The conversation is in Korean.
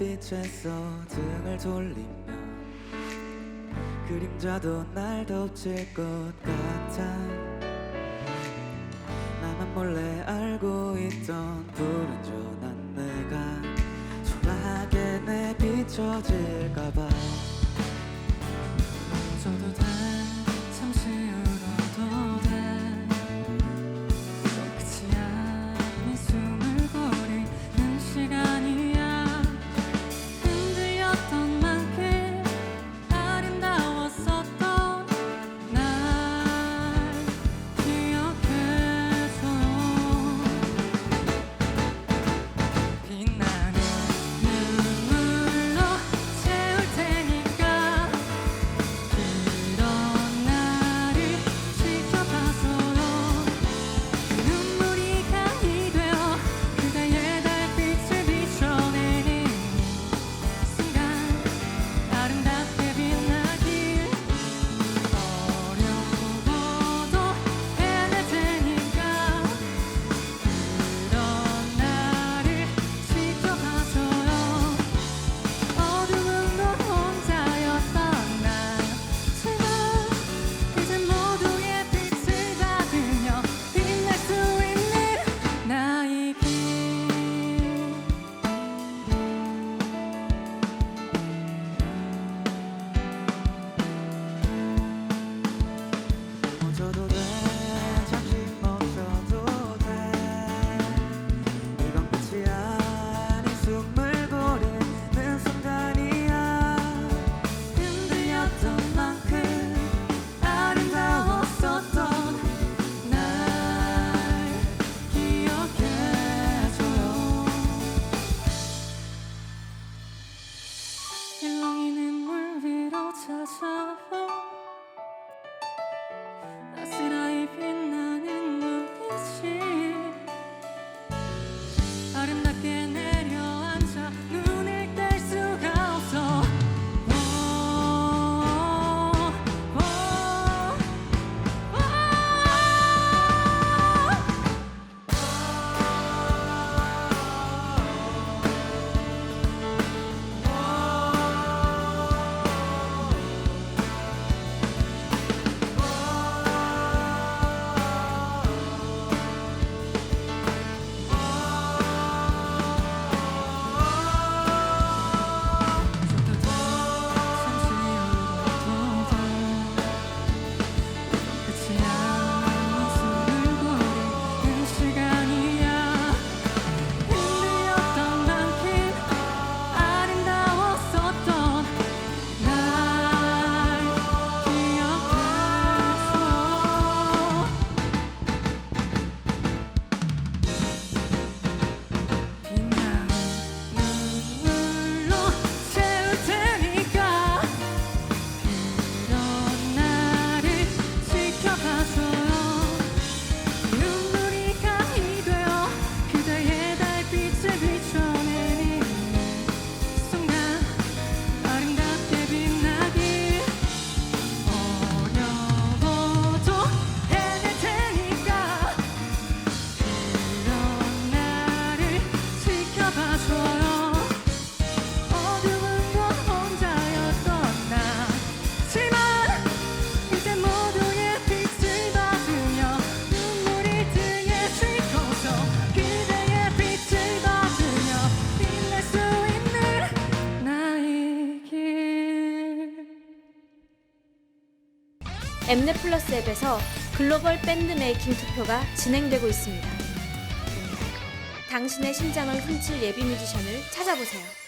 달빛에서 등을 돌리며 그림자도 날 덮칠 것 같아. 나만 몰래 알고 있던 불완전한 내가 초라하게 내비쳐질까봐. 웃어도 돼, 잠시 울어도 돼. 이건 끝이야. 네 숨을 고르는 시간이야. 흔들렸던 만큼 아름다웠었던 날 기억해줘. 빛나는 눈물로 채울 테니까 그런 나를 지켜봐줘요. 눈물이 강이 되어 그대의 달빛을 비춰내는 순간 아름답게 빛나길. 어려워도 해낼 테니까 그런 나를 지켜봐줘요. 어둠은 너 혼자였던 나지만 이제 모두의 빛을 받으며 빛날 수 있는 나이길. 멈춰도 돼, 잠시 멈춰도 돼. 이건 끝이야. 네 숨을 고르는 순간이야. 흔들렸던 만큼 아름다웠었던 날 기억해줘요. 일렁이는 물 위로 찾아와 아스라이 빛나는 눈빛이 아름답게 내려앉아 눈을 뗄 수가 없어. 엠넷플러스 앱에서 글로벌 밴드 메이킹 투표가 진행되고 있습니다. 당신의 심장을 훔칠 예비 뮤지션을 찾아보세요.